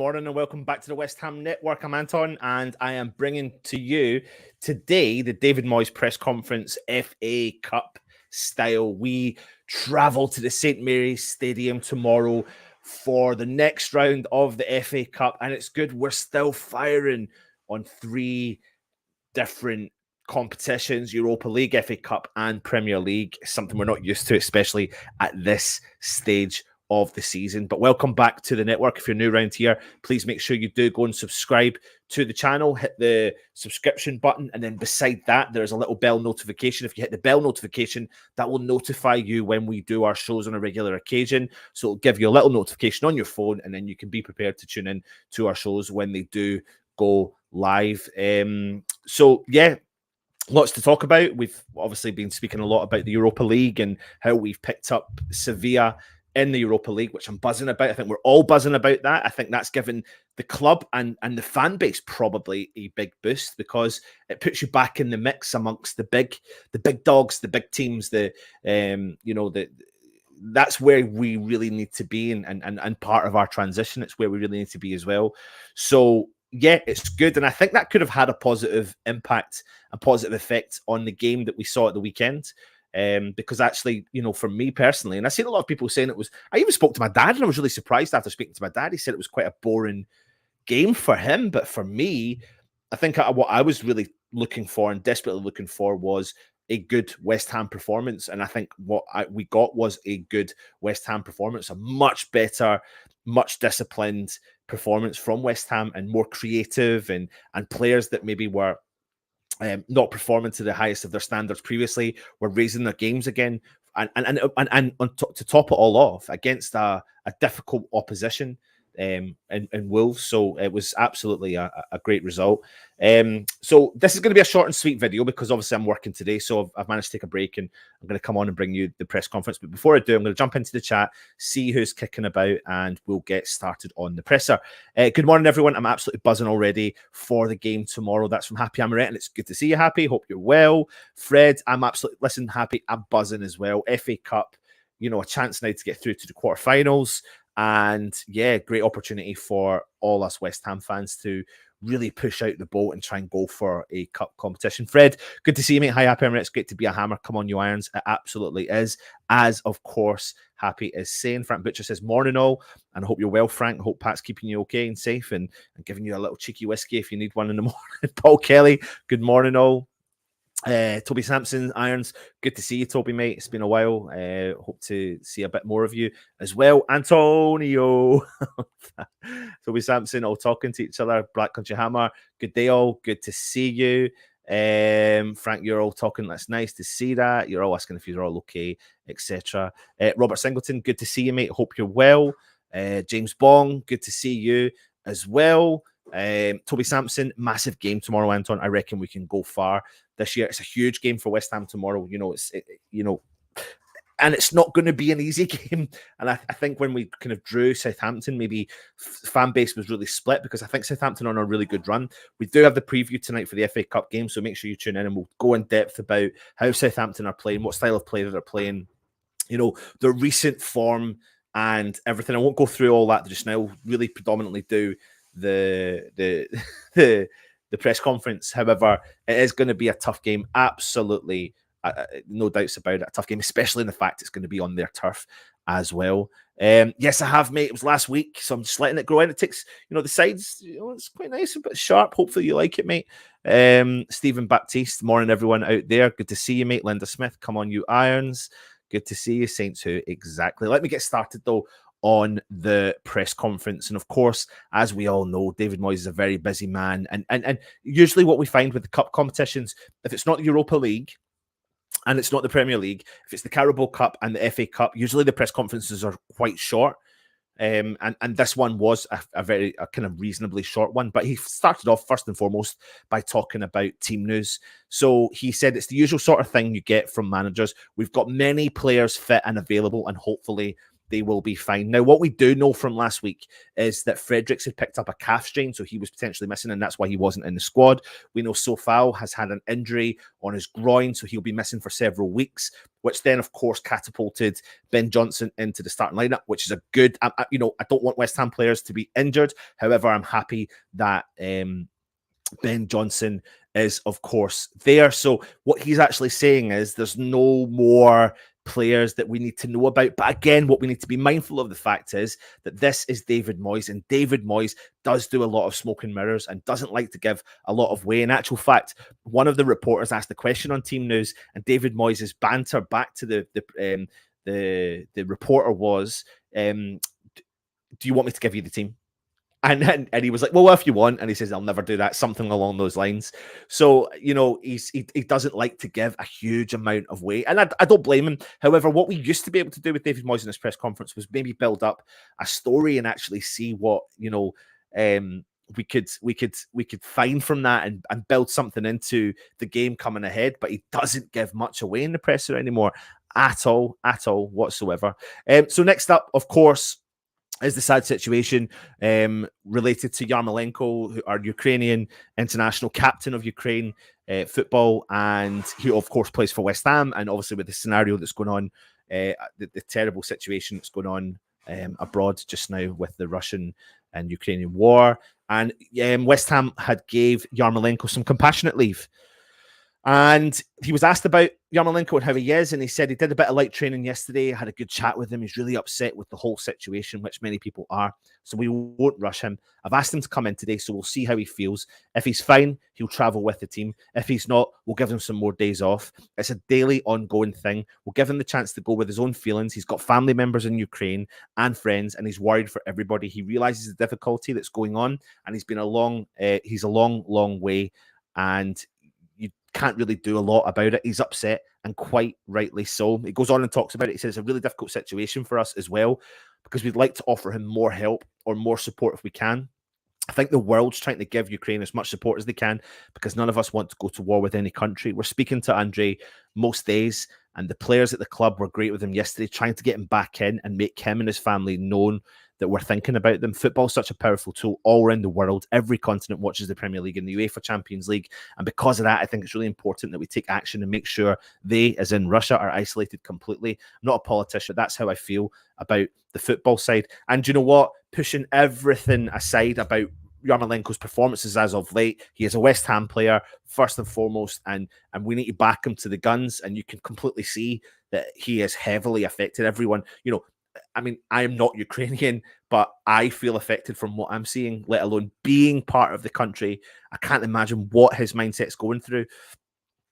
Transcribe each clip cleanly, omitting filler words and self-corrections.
morning and welcome back to the West Ham Network. I'm Anton and I am bringing to you today the David Moyes press conference, FA Cup style. We travel to the St Mary's Stadium tomorrow for the next round of the FA Cup, and it's good. We're still firing on three different competitions: Europa League, FA Cup and Premier League. Something we're not used to, especially at this stage of the season. But welcome back to the network. If you're new around here, please make sure you do go and subscribe to the channel. Hit the subscription button, and then beside that there's a little bell notification. If you hit the bell notification, that will notify you when we do our shows on a regular occasion. So it'll give you a little notification on your phone, and then you can be prepared to tune in to our shows when they do go live. So yeah, lots to talk about. We've obviously been speaking a lot about the Europa League and how we've picked up Sevilla in the Europa League, which I'm buzzing about. I think we're all buzzing about that. I think that's given the club and the fan base probably a big boost, because it puts you back in the mix amongst the big dogs, the big teams, that's where we really need to be, and part of our transition. It's where we really need to be as well. So yeah, it's good. And I think that could have had a positive impact, a positive effect on the game that we saw at the weekend. Because actually, for me personally, and I've seen a lot of people saying it was, I even spoke to my dad and I was really surprised after speaking to my dad. He said it was quite a boring game for him. But for me, I think what I was really looking for and desperately looking for was a good West Ham performance. And I think what we got was a good West Ham performance, a much better, much disciplined performance from West Ham, and more creative, and players that maybe were not performing to the highest of their standards previously were raising their games again, and to top it all off against a difficult opposition in Wolves. So it was absolutely a great result. So this is going to be a short and sweet video because obviously I'm working today, so I've managed to take a break and I'm going to come on and bring you the press conference. But before I do, I'm going to jump into the chat, see who's kicking about, and we'll get started on the presser. Good morning, everyone. I'm absolutely buzzing already for the game tomorrow. That's from Happy Amaret, and it's good to see you, Happy. Hope you're well. Fred, I'm absolutely, Happy, I'm buzzing as well. FA Cup, a chance now to get through to the quarterfinals. And yeah, great opportunity for all us West Ham fans to really push out the boat and try and go for a cup competition. Fred, good to see you, mate. Hi, Happy. It's great to be a hammer. Come on, you irons. It absolutely is. As, of course, Happy is saying. Frank Butcher says, morning all. And I hope you're well, Frank. I hope Pat's keeping you okay and safe and giving you a little cheeky whiskey if you need one in the morning. Paul Kelly, good morning all. Toby Sampson, Irons, good to see you, Toby, mate. It's been a while. Hope to see a bit more of you as well. Antonio, Toby Sampson, all talking to each other. Black Country Hammer, good day all. Good to see you. Frank, you're all talking. That's nice to see that. You're all asking if you're all okay, etc. Robert Singleton, good to see you, mate. Hope you're well. James Bong, good to see you as well. Toby Sampson, massive game tomorrow, Anton. I reckon we can go far this year. It's a huge game for West Ham tomorrow. And it's not going to be an easy game. And I think when we kind of drew Southampton, maybe fan base was really split, because I think Southampton are on a really good run. We do have the preview tonight for the FA Cup game, so make sure you tune in and we'll go in depth about how Southampton are playing, what style of play that they're playing, their recent form and everything. I won't go through all that just now. We'll really predominantly do the press conference. However, it is going to be a tough game. Absolutely, no doubts about it. A tough game, especially in the fact it's going to be on their turf as well. Yes, I have, mate. It was last week, so I'm just letting it grow in. It takes, the sides, it's quite nice, a bit sharp. Hopefully you like it, mate. Stephen Baptiste, morning, everyone out there. Good to see you, mate. Linda Smith, come on, you irons. Good to see you. Saints who, exactly. Let me get started, though, on the press conference. And of course, as we all know, David Moyes is a very busy man. And usually what we find with the cup competitions, if it's not the Europa League and it's not the Premier League, if it's the Carabao Cup and the FA Cup, usually the press conferences are quite short. And this one was a kind of reasonably short one, but he started off first and foremost by talking about team news. So he said it's the usual sort of thing you get from managers. We've got many players fit and available, and hopefully they will be fine. Now, what we do know from last week is that Fredericks had picked up a calf strain, so he was potentially missing, and that's why he wasn't in the squad. We know Sofao has had an injury on his groin, so he'll be missing for several weeks, which then, of course, catapulted Ben Johnson into the starting lineup, which is a good, I don't want West Ham players to be injured. However, I'm happy that Ben Johnson is, of course, there. So what he's actually saying is there's no more players that we need to know about. But again, what we need to be mindful of the fact is that this is David Moyes, and David Moyes does do a lot of smoke and mirrors and doesn't like to give a lot of way. In actual fact, one of the reporters asked the question on Team News, and David Moyes' banter back to the reporter was, do you want me to give you the team? And he was like, well, if you want. And he says, I'll never do that. Something along those lines. So, he doesn't like to give a huge amount of weight. And I don't blame him. However, what we used to be able to do with David Moyes in his press conference was maybe build up a story and actually see what, we could find from that and build something into the game coming ahead. But he doesn't give much away in the presser anymore at all whatsoever. So next up, of course, is the sad situation related to Yarmolenko, our Ukrainian international captain of Ukraine football, and he, of course, plays for West Ham. And obviously, with the scenario that's going on, the terrible situation that's going on abroad just now with the Russian and Ukrainian war, and West Ham had gave Yarmolenko some compassionate leave. And he was asked about Yarmolenko and how he is, and he said he did a bit of light training yesterday, had a good chat with him. He's really upset with the whole situation, which many people are, so we won't rush him. I've asked him to come in today, so we'll see how he feels. If he's fine, he'll travel with the team. If he's not, we'll give him some more days off. It's a daily, ongoing thing. We'll give him the chance to go with his own feelings. He's got family members in Ukraine and friends, and he's worried for everybody. He realizes the difficulty that's going on, and he's a long way, and you can't really do a lot about it. He's upset, and quite rightly so. He goes on and talks about it. He says it's a really difficult situation for us as well, because we'd like to offer him more help or more support if we can. I think the world's trying to give Ukraine as much support as they can, because none of us want to go to war with any country. We're speaking to Andre most days, and the players at the club were great with him yesterday, trying to get him back in and make him and his family known that we're thinking about them. Football's such a powerful tool all around the world. Every continent watches the Premier League and the UEFA Champions League. And because of that, I think it's really important that we take action and make sure they, as in Russia, are isolated completely. I'm not a politician. That's how I feel about the football side. And you know what? Pushing everything aside about Yarmolenko's performances as of late, he is a West Ham player, first and foremost, and we need to back him to the guns. And you can completely see that he is heavily affected. Everyone, I mean, I am not Ukrainian, but I feel affected from what I'm seeing, let alone being part of the country. I can't imagine what his mindset's going through.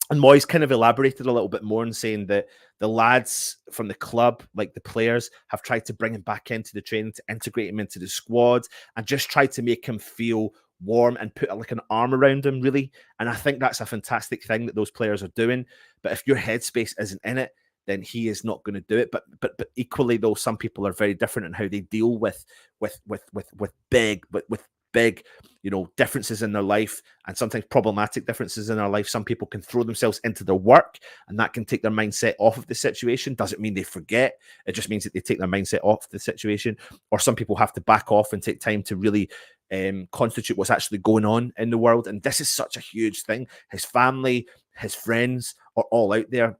And Moyes kind of elaborated a little bit more in saying that the lads from the club, like the players, have tried to bring him back into the training, to integrate him into the squad, and just try to make him feel warm and put like an arm around him, really. And I think that's a fantastic thing that those players are doing. But if your headspace isn't in it, then he is not going to do it. But equally, though, some people are very different in how they deal with big differences in their life, and sometimes problematic differences in their life. Some people can throw themselves into their work, and that can take their mindset off of the situation. Doesn't mean they forget. It just means that they take their mindset off the situation. Or some people have to back off and take time to really constitute what's actually going on in the world. And this is such a huge thing. His family, his friends are all out there.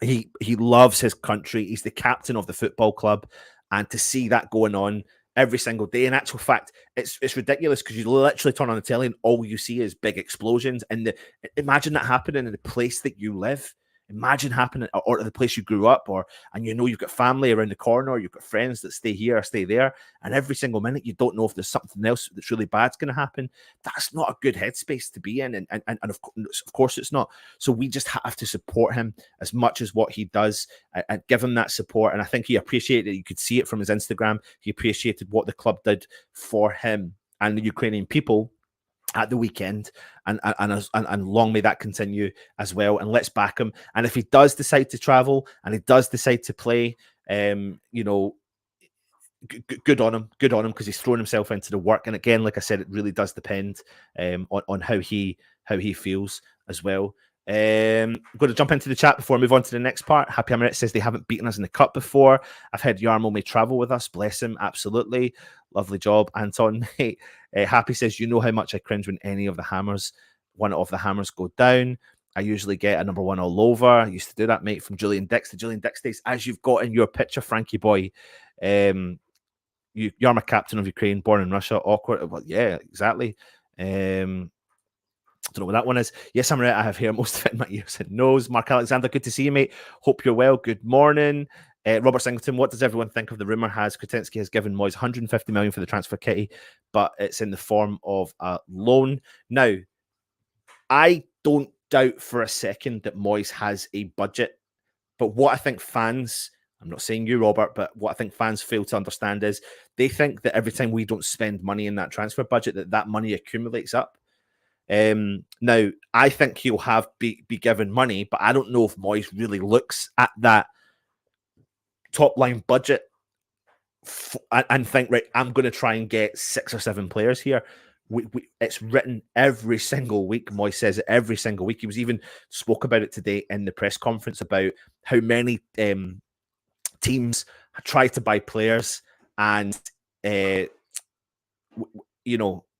He loves his country. He's the captain of the football club, and to see that going on every single day, in actual fact, it's ridiculous, because you literally turn on the telly and all you see is big explosions. And imagine that happening in the place that you live. Imagine happening, or the place you grew up, and you've got family around the corner, you've got friends that stay here or stay there, and every single minute you don't know if there's something else that's really bad's going to happen. That's not a good headspace to be in, and of course it's not. So we just have to support him as much as what he does, and give him that support. And I think he appreciated it. You could see it from his Instagram. He appreciated what the club did for him and the Ukrainian people at the weekend, and long may that continue as well. And let's back him. And if he does decide to travel and he does decide to play, good on him, because he's thrown himself into the work. And again, like I said, it really does depend on how he feels as well. I'm going to jump into the chat before I move on to the next part. Happy Amaret says they haven't beaten us in the cup before. I've heard Yarmo may travel with us. Bless him. Absolutely. Lovely job, Anton, mate. Happy says, you know how much I cringe when any of the hammers, one of the hammers go down. I usually get a number one all over. I used to do that, mate, from Julian Dix to Julian Dix days, as you've got in your picture, Frankie boy. You're my captain of Ukraine, born in Russia. Awkward. Well, yeah, exactly. I don't know what that one is. Yes, I'm right. I have hair most of it in my ears and nose. Mark Alexander, good to see you, mate. Hope you're well. Good morning. Robert Singleton, what does everyone think of the rumour has Kretinsky has given Moyes 150 million for the transfer kitty, but it's in the form of a loan. Now, I don't doubt for a second that Moyes has a budget, but what I think fans, I'm not saying you, Robert, but what I think fans fail to understand is they think that every time we don't spend money in that transfer budget, that money accumulates up. Now, I think he'll have be given money, but I don't know if Moyes really looks at that top line budget and think, right, I'm going to try and get 6 or 7 players here. It's written every single week. Moyes says it every single week. He was even spoke about it today in the press conference about how many teams try to buy players and,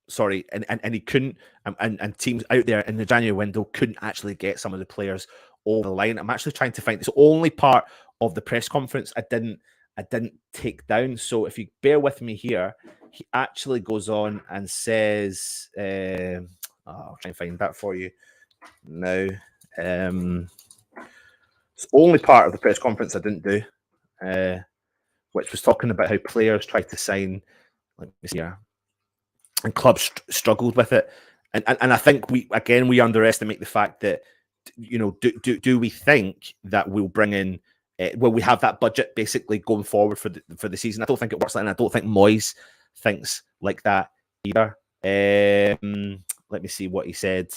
sorry, and he couldn't, and teams out there in the January window couldn't actually get some of the players over the line. I'm actually trying to find it's the only part of the press conference I didn't take down. So if you bear with me here, he actually goes on and says, I'll try and find that for you now. It's the only part of the press conference I didn't do, which was talking about how players tried to sign. Let me see here. And clubs struggled with it, and I think we underestimate the fact that do we think that we'll bring in will we have that budget basically going forward for the season? I don't think it works like that. And I don't think Moyes thinks like that either. Let me see what he said.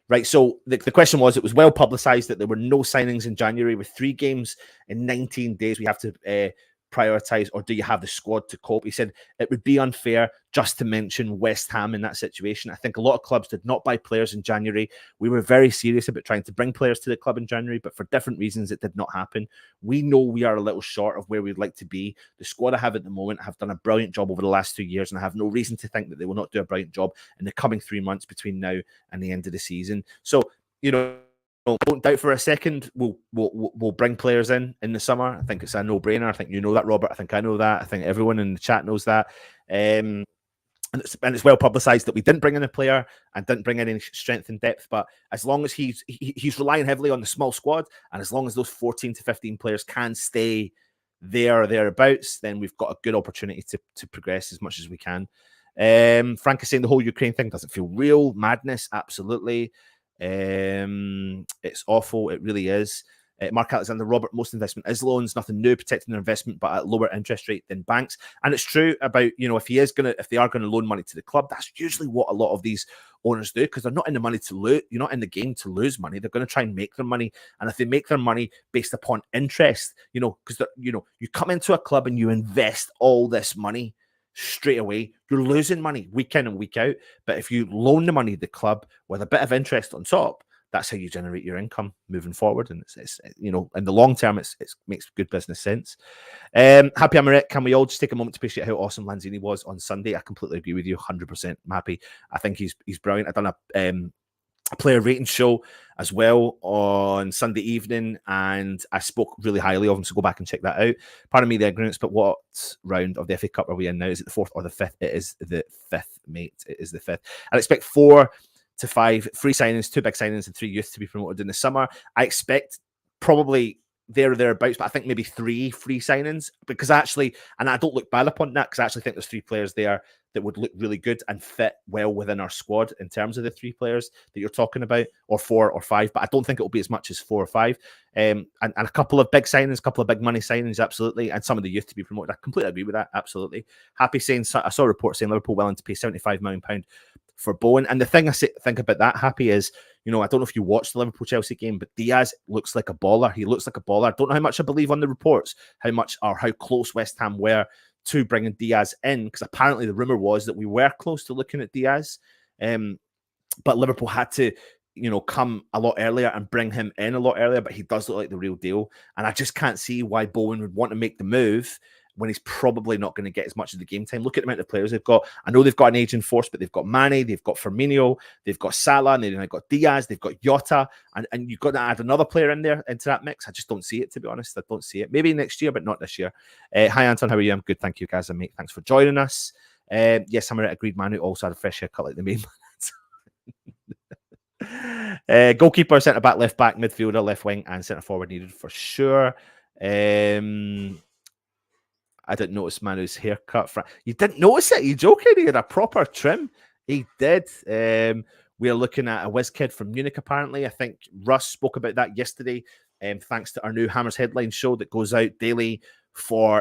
Right, so the question was, it was well publicised that there were no signings in January with 3 games in 19 days. We have to prioritise, or do you have the squad to cope? He said it would be unfair just to mention West Ham in that situation. I think a lot of clubs did not buy players in January. We were very serious about trying to bring players to the club in January, but for different reasons, it did not happen. We know we are a little short of where we'd like to be. The squad I have at the moment have done a brilliant job over the last 2 years, and I have no reason to think that they will not do a brilliant job in the coming 3 months between now and the end of the season. So, don't doubt for a second we'll bring players in the summer. I think it's a no-brainer. I think you know that, Robert. I think I know that. I think everyone in the chat knows that. And it's well publicised that we didn't bring in a player and didn't bring in any strength and depth. But as long as he's relying heavily on the small squad, and as long as those 14 to 15 players can stay there or thereabouts, then we've got a good opportunity to progress as much as we can. Frank is saying the whole Ukraine thing doesn't feel real. Madness, absolutely. It's awful. It really is. Mark Alexander, Robert, most investment is loans, nothing new, protecting their investment, but at lower interest rate than banks. And it's true about, if they are going to loan money to the club, that's usually what a lot of these owners do, because they're not in the money to lose. You're not in the game to lose money. They're going to try and make their money. And if they make their money based upon interest, because you come into a club and you invest all this money straight away, you're losing money week in and week out. But if you loan the money to the club with a bit of interest on top, that's how you generate your income moving forward. And it's in the long term, it makes good business sense. Happy Amaret, can we all just take a moment to appreciate how awesome Lanzini was on Sunday? I completely agree with you, 100%. I'm happy. I think he's brilliant. I've done a player rating show as well on Sunday evening, and I spoke really highly of him, so go back and check that out. Pardon me the ignorance, but what round of the FA Cup are we in now? Is it the 4th or the 5th? It is the 5th, mate. It is the 5th. I'd expect 4 to 5 free signings, 2 big signings, and 3 youth to be promoted in the summer. I expect probably there or thereabouts, but I think maybe 3 free signings, because actually, and I don't look bad upon that, because I actually think there's 3 players there that would look really good and fit well within our squad in terms of the 3 players that you're talking about, or 4 or 5, but I don't think it will be as much as 4 or 5. And a couple of big signings, a couple of big money signings, absolutely, and some of the youth to be promoted. I completely agree with that, absolutely. Happy saying, I saw a report saying Liverpool willing to pay £75 million for Bowen. And the thing I think about that, Happy, is, I don't know if you watched the Liverpool-Chelsea game, but Diaz looks like a baller. He looks like a baller. I don't know how much I believe on the reports, how close West Ham were to bringing Diaz in, because apparently the rumour was that we were close to looking at Diaz. But Liverpool had to come a lot earlier and bring him in a lot earlier, but he does look like the real deal. And I just can't see why Bowen would want to make the move when he's probably not going to get as much of the game time. Look at the amount of players they've got. I know they've got an aging force, but they've got Mane, they've got Firmino, they've got Salah, and they've got Diaz, they've got Jota, and you've got to add another player in there into that mix. I just don't see it, to be honest. I don't see it. Maybe next year, but not this year. Hi, Anton. How are you? I'm good. Thank you, guys. And mate, thanks for joining us. Yes, I'm agreed. Manu also had a fresh haircut like the main goalkeeper, centre back, left back, midfielder, left wing, and centre forward needed for sure. I didn't notice Manu's haircut. You didn't notice it? Are you joking? He had a proper trim. He did. We're looking at a whiz kid from Munich, apparently. I think Russ spoke about that yesterday, thanks to our new Hammers Headline show that goes out daily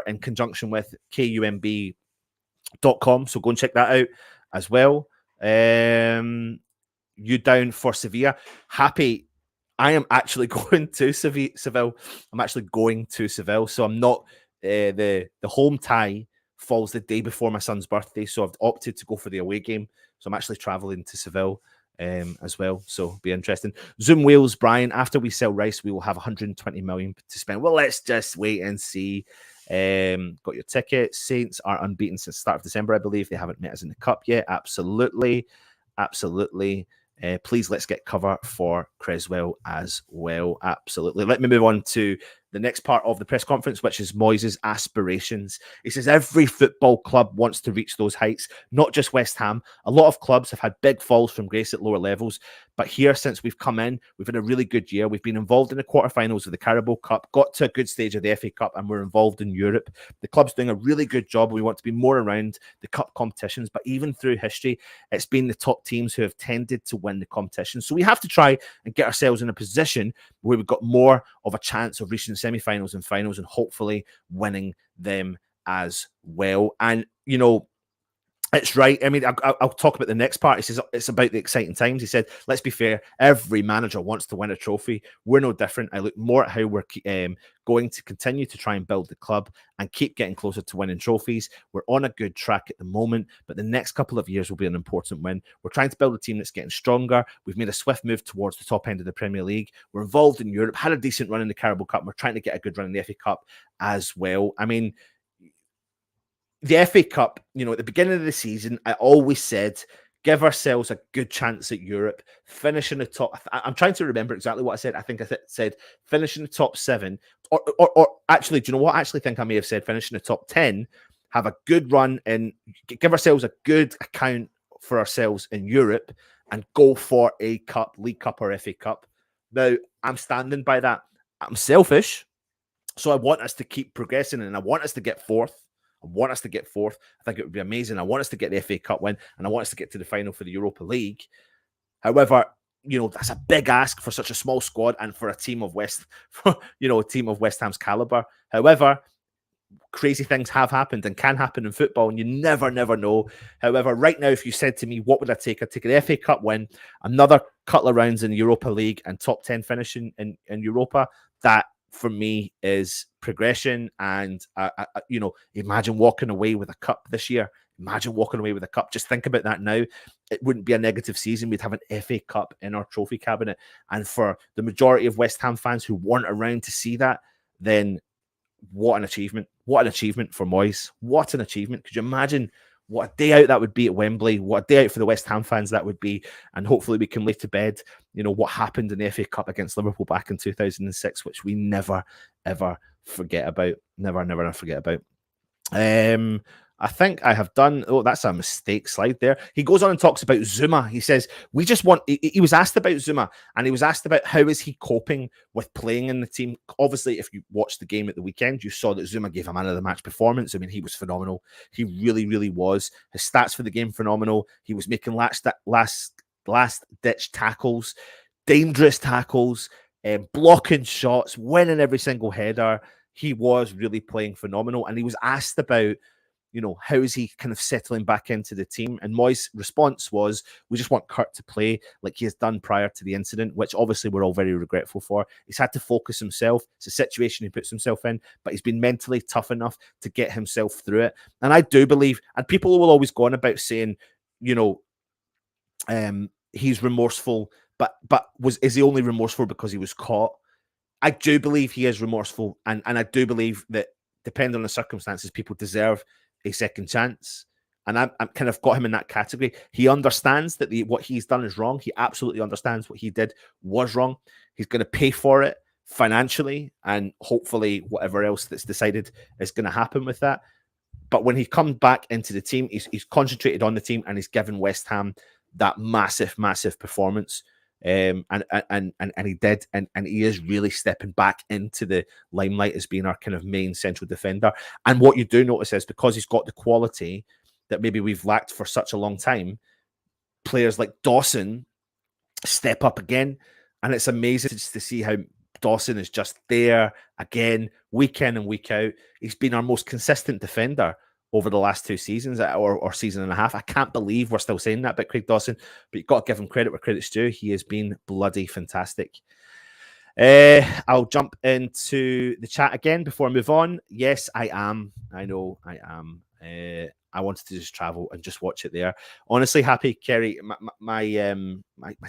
in conjunction with KUMB.com. So go and check that out as well. You down for Sevilla? Happy. I am actually going to Seville. I'm actually going to Seville. So I'm not... the home tie falls the day before my son's birthday, so I've opted to go for the away game. So I'm actually traveling to Seville as well, so it'll be interesting. Zoom Wales, Brian, after we sell Rice, we will have 120 million to spend. Well, let's just wait and see. Got your ticket. Saints are unbeaten since the start of December, I believe. They haven't met us in the cup yet. Absolutely. Please, let's get cover for Creswell as well. Absolutely. Let me move on to the next part of the press conference, which is Moyes' aspirations. He says every football club wants to reach those heights, not just West Ham. A lot of clubs have had big falls from grace at lower levels, but here, since we've come in, we've had a really good year. We've been involved in the quarterfinals of the Carabao Cup, got to a good stage of the FA Cup, and we're involved in Europe. The club's doing a really good job. We want to be more around the cup competitions, but even through history, it's been the top teams who have tended to win the competition. So we have to try and get ourselves in a position where we've got more of a chance of reaching semi-finals and finals and hopefully winning them as well. And, it's right. I mean, I'll talk about the next part. He says it's about the exciting times. He said, let's be fair, every manager wants to win a trophy. We're no different. I look more at how we're going to continue to try and build the club and keep getting closer to winning trophies. We're on a good track at the moment, but the next couple of years will be an important win. We're trying to build a team that's getting stronger. We've made a swift move towards the top end of the Premier League. We're involved in Europe, had a decent run in the Carabao Cup. We're trying to get a good run in the FA Cup as well. I mean, the FA Cup, at the beginning of the season, I always said, give ourselves a good chance at Europe, finish in the top. I'm trying to remember exactly what I said. I think I said finish in the top 7, or actually, do you know what? I actually think I may have said finish in the top 10, have a good run and give ourselves a good account for ourselves in Europe and go for a cup, League Cup or FA Cup. Now, I'm standing by that. I'm selfish, so I want us to keep progressing and I want us to get fourth. I think it would be amazing. I want us to get the FA Cup win and I want us to get to the final for the Europa League. However, that's a big ask for such a small squad and for a team of West Ham's caliber. However, crazy things have happened and can happen in football and you never know. However, right now, if you said to me, what would I take? I'd take an FA Cup win, another couple of rounds in the Europa League and top 10 finishing in Europa. That, for me, is progression. And, imagine walking away with a cup this year. Imagine walking away with a cup. Just think about that now. It wouldn't be a negative season. We'd have an FA Cup in our trophy cabinet. And for the majority of West Ham fans who weren't around to see that, then what an achievement. What an achievement for Moyes. What an achievement. Could you imagine what a day out that would be at Wembley? What a day out for the West Ham fans that would be. And hopefully we can lay to bed, what happened in the FA Cup against Liverpool back in 2006, which we never, ever forget about. Never forget about. I think I have done... Oh, that's a mistake slide there. He goes on and talks about Zouma. He says, we just want... He was asked about Zouma, and he was asked about how is he coping with playing in the team. Obviously, if you watched the game at the weekend, you saw that Zouma gave a man of the match performance. I mean, he was phenomenal. He really, really was. His stats for the game, phenomenal. He was making last-ditch tackles, dangerous tackles, blocking shots, winning every single header. He was really playing phenomenal, and he was asked about how is he kind of settling back into the team? And Moyes' response was, we just want Kurt to play like he has done prior to the incident, which obviously we're all very regretful for. He's had to focus himself. It's a situation he puts himself in, but he's been mentally tough enough to get himself through it. And I do believe, and people will always go on about saying, he's remorseful But is he only remorseful because he was caught? I do believe he is remorseful, and I do believe that depending on the circumstances, people deserve a second chance. And I'm kind of got him in that category. He understands that what he's done is wrong. He absolutely understands what he did was wrong. He's going to pay for it financially, and hopefully whatever else that's decided is going to happen with that. But when he comes back into the team, he's concentrated on the team, and he's given West Ham that massive performance. And he did, and he is really stepping back into the limelight as being our kind of main central defender. And what you do notice is, because he's got the quality that maybe we've lacked for such a long time, players like Dawson step up again, and it's amazing to see how Dawson is just there again, week in and week out. He's been our most consistent defender over the last 2 seasons, or season and a half. I can't believe we're still saying that about Craig Dawson, but you've got to give him credit where credit's due. He has been bloody fantastic. I'll jump into the chat again before I move on. Yes, I am. I know I am. I wanted to just travel and just watch it there. Honestly, happy, Kerry. My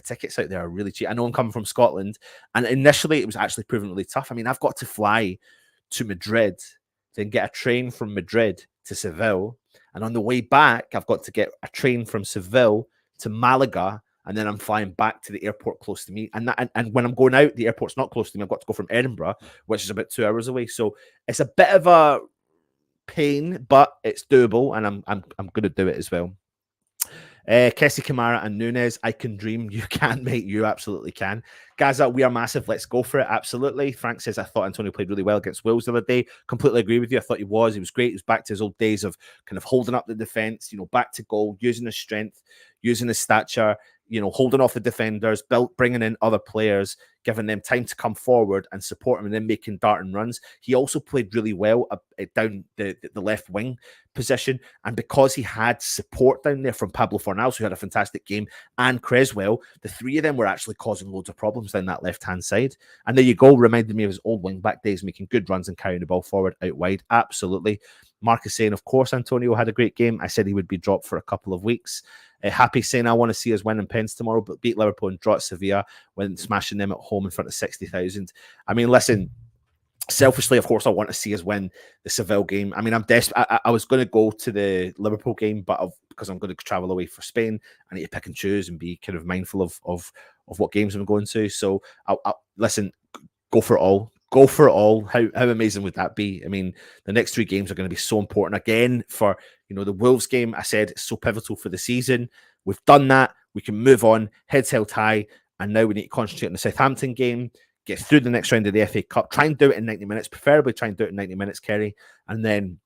tickets out there are really cheap. I know I'm coming from Scotland, and initially it was actually proving really tough. I mean, I've got to fly to Madrid, then get a train from Madrid to Seville, and on the way back, I've got to get a train from Seville to Malaga, and then I'm flying back to the airport close to me. And when I'm going out, the airport's not close to me. I've got to go from Edinburgh, which is about 2 hours away. So it's a bit of a pain, but it's doable, and I'm going to do it as well. Kessie, Kamara and Nunes, I can dream. You can, mate. You absolutely can. Gaza, we are massive. Let's go for it. Absolutely. Frank says, I thought Antonio played really well against Wolves the other day. Completely agree with you. I thought he was. He was great. He was back to his old days of kind of holding up the defense, back to goal, using his strength, using his stature, holding off the defenders, bringing in other players, giving them time to come forward and support him, and then making darting runs. He also played really well down the left wing position, and because he had support down there from Pablo Fornals, who had a fantastic game, and Creswell, the 3 of them were actually causing loads of problems down that left-hand side. And there you go, reminded me of his old wing-back days, making good runs and carrying the ball forward out wide. Absolutely. Mark is saying, of course, Antonio had a great game. I said he would be dropped for a couple of weeks. Happy saying, I want to see us win in Pens tomorrow, but beat Liverpool and draw at Sevilla when smashing them at home in front of 60,000. I mean, listen, selfishly, of course, I want to see us win the Seville game. I mean, I'm desperate. I was going to go to the Liverpool game, but because I'm going to travel away for Spain, I need to pick and choose and be kind of mindful of what games I'm going to. So, listen, go for it all. Go for it all. How amazing would that be? I mean, the next 3 games are going to be so important. Again, for the Wolves game, I said it's so pivotal for the season. We've done that. We can move on, heads held high, and now we need to concentrate on the Southampton game, get through the next round of the FA Cup, try and do it in 90 minutes, preferably try and do it in 90 minutes, Kerry, and then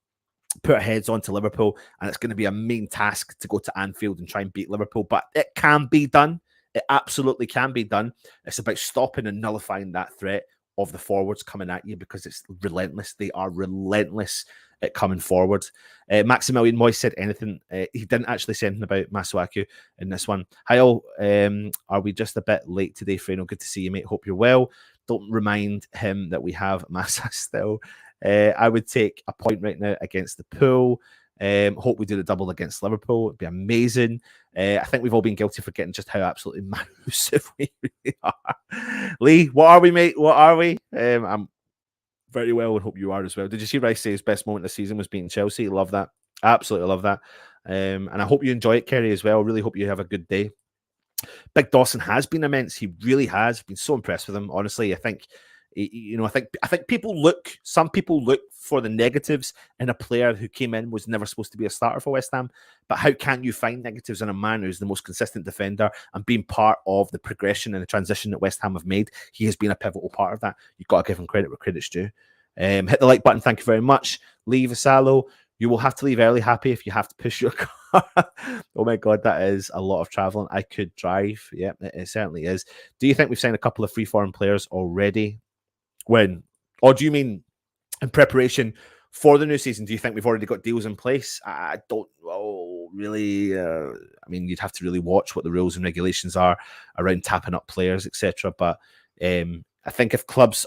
put our heads on to Liverpool. And it's going to be a main task to go to Anfield and try and beat Liverpool, but it can be done. It absolutely can be done. It's about stopping and nullifying that threat of the forwards coming at you, because it's relentless. They are relentless at coming forward. Maximilian Moyes said anything. He didn't actually say anything about Masuaku in this one. Hi all. Are we just a bit late today, Freno? Good to see you, mate. Hope you're well. Don't remind him that we have Massa still. I would take a point right now against the Pool. Hope we do the double against Liverpool. It'd be amazing. I think we've all been guilty of forgetting just how absolutely massive we really are. Lee, what are we, mate? What are we? I'm very well, and hope you are as well. Did you see Rice say his best moment of the season was beating Chelsea? Love that. Absolutely love that. And I hope you enjoy it, Kerry, as well. Really hope you have a good day. Big Dawson has been immense. He really has. Been so impressed with him. Honestly, I think some people look for the negatives in a player who came in, was never supposed to be a starter for West Ham. But how can you find negatives in a man who's the most consistent defender and being part of the progression and the transition that West Ham have made? He has been a pivotal part of that. You've got to give him credit where credit's due. Hit the like button. Thank you very much. Leave Vassallo. You will have to leave early, Happy, if you have to push your car. Oh my God, that is a lot of traveling. I could drive. Yeah, it certainly is. Do you think we've signed a couple of free foreign players already? When? Or do you mean in preparation for the new season? Do you think we've already got deals in place? I don't really. I mean, you'd have to really watch what the rules and regulations are around tapping up players, etc. But I think if players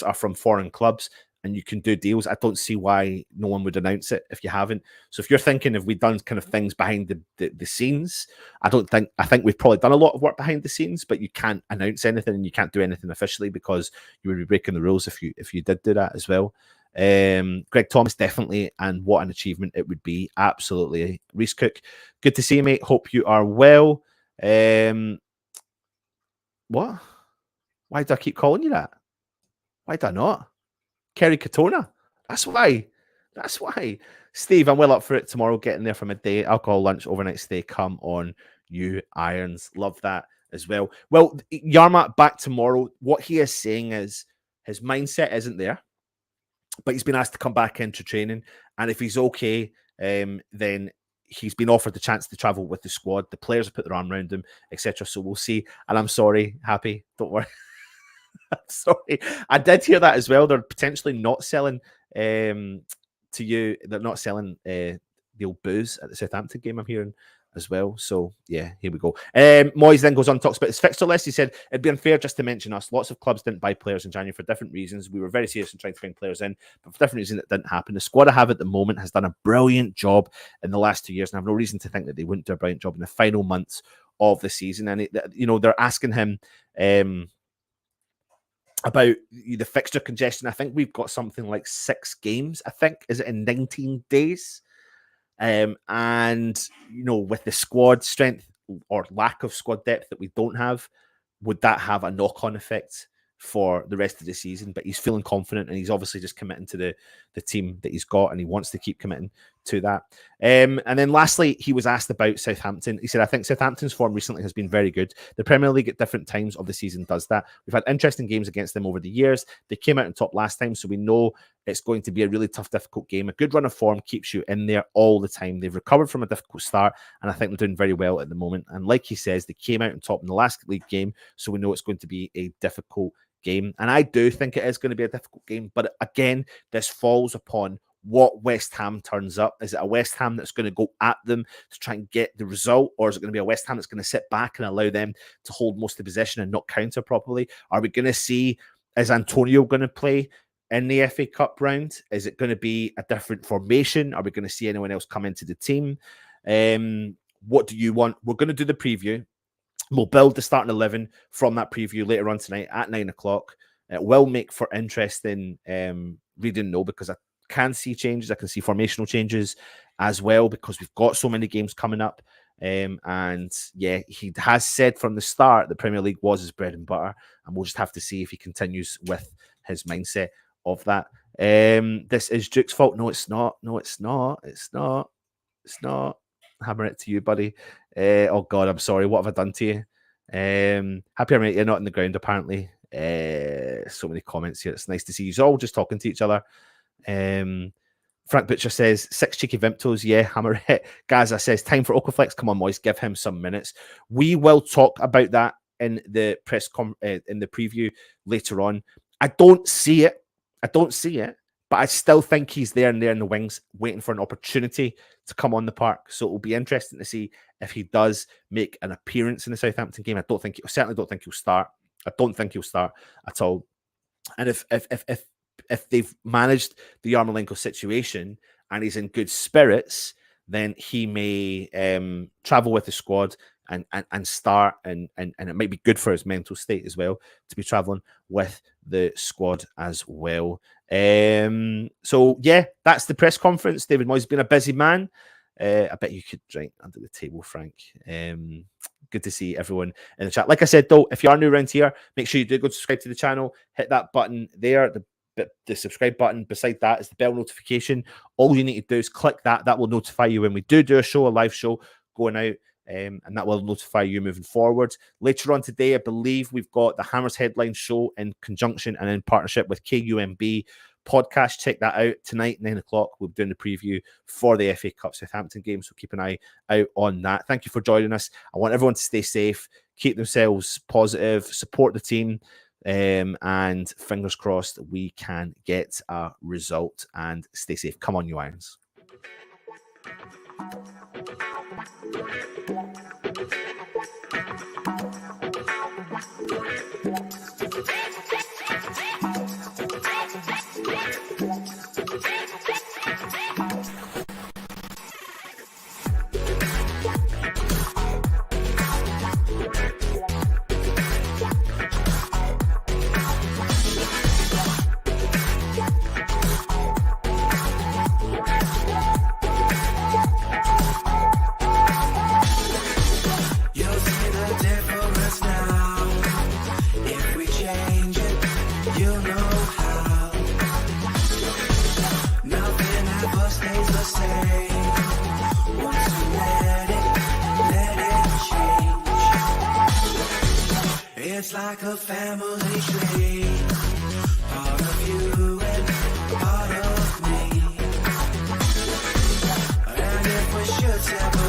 are from foreign clubs and you can do deals, I don't see why no one would announce it if you haven't. So if you're thinking, have we done kind of things behind the scenes? I think we've probably done a lot of work behind the scenes, but you can't announce anything and you can't do anything officially because you would be breaking the rules if you did do that as well. Greg Thomas, definitely, and what an achievement it would be. Absolutely. Reese Cook, good to see you, mate. Hope you are well. What? Why do I keep calling you that? Why do I not? Kerry Katona. That's why. That's why. Steve, I'm well up for it tomorrow, getting there for midday. Alcohol lunch, overnight stay. Come on, you irons. Love that as well. Well, Yarma back tomorrow. What he is saying is his mindset isn't there, but he's been asked to come back into training. And if he's okay, then he's been offered the chance to travel with the squad. The players have put their arm around him, etc. So we'll see. And I'm sorry, Happy. Don't worry. I'm sorry. I did hear that as well. They're potentially not selling to you. They're not selling the old booze at the Southampton game, I'm hearing as well. So yeah, here we go. Moyes then goes on, talks about his fixture list. He said it'd be unfair just to mention us. Lots of clubs didn't buy players in January for different reasons. We were very serious in trying to bring players in, but for different reasons it didn't happen. The squad I have at the moment has done a brilliant job in the last 2 years, and I have no reason to think that they wouldn't do a brilliant job in the final months of the season. And they're asking him about the fixture congestion. I think we've got something like 6 games. I think, is it in 19 days? And with the squad strength or lack of squad depth that we don't have, would that have a knock-on effect for the rest of the season? But he's feeling confident, and he's obviously just committing to the team that he's got, and he wants to keep committing to that. And then lastly, he was asked about Southampton. He said, I think Southampton's form recently has been very good. The Premier League at different times of the season does that. We've had interesting games against them over the years. They came out on top last time, so we know it's going to be a really tough, difficult game. A good run of form keeps you in there all the time. They've recovered from a difficult start, and I think they're doing very well at the moment. And like he says, they came out on top in the last league game, so we know it's going to be a difficult game. And I do think it is going to be a difficult game. But again, this falls upon what West Ham turns up. Is it a West Ham that's going to go at them to try and get the result? Or is it going to be a West Ham that's going to sit back and allow them to hold most of the possession and not counter properly? Are we going to see, is Antonio going to play in the FA Cup round? Is it going to be a different formation? Are we going to see anyone else come into the team? What do you want? We're going to do the preview. We'll build the starting 11 from that preview later on tonight at 9 o'clock. It will make for interesting reading, though, because I can see changes. I can see formational changes as well, because we've got so many games coming up. And yeah, he has said from the start the Premier League was his bread and butter, and we'll just have to see if he continues with his mindset of that. This is Duke's fault. No, it's not. No, it's not. It's not. It's not. Hammer it to you, buddy. Oh God, I'm sorry. What have I done to you? Happy I'm right. You're not in the ground, apparently. So many comments here. It's nice to see you all just talking to each other. Frank Butcher says 6 cheeky Vimptos. Yeah, hammer it. Gaza says time for Okaflex. Come on, Moyes, give him some minutes. We will talk about that in the in the preview later on. I don't see it. But I still think he's there in the wings, waiting for an opportunity to come on the park. So it will be interesting to see if he does make an appearance in the Southampton game. I certainly don't think he'll start. I don't think he'll start at all. And if they've managed the Yarmolenko situation and he's in good spirits, then he may travel with the squad and start, and it might be good for his mental state as well to be traveling with the squad as well. So yeah, that's the press conference. David Moyes has been a busy man. I bet you could drink under the table, Frank. Good to see everyone in the chat. Like I said, though, if you are new around here, make sure you do go subscribe to the channel. Hit that button there, the subscribe button. Beside that is the bell notification. All you need to do is click that. That will notify you when we do a show, a live show going out. And that will notify you moving forward. Later on today, I believe we've got the Hammers Headline show in conjunction and in partnership with KUMB podcast. Check that out tonight, 9 o'clock. We'll be doing the preview for the FA Cup Southampton game, so keep an eye out on that. Thank you for joining us. I want everyone to stay safe, keep themselves positive, support the team, and fingers crossed we can get a result and stay safe. Come on, you Irons. never stays the same. Once you let it change. It's like a family tree, part of you and part of me. And if we should separate,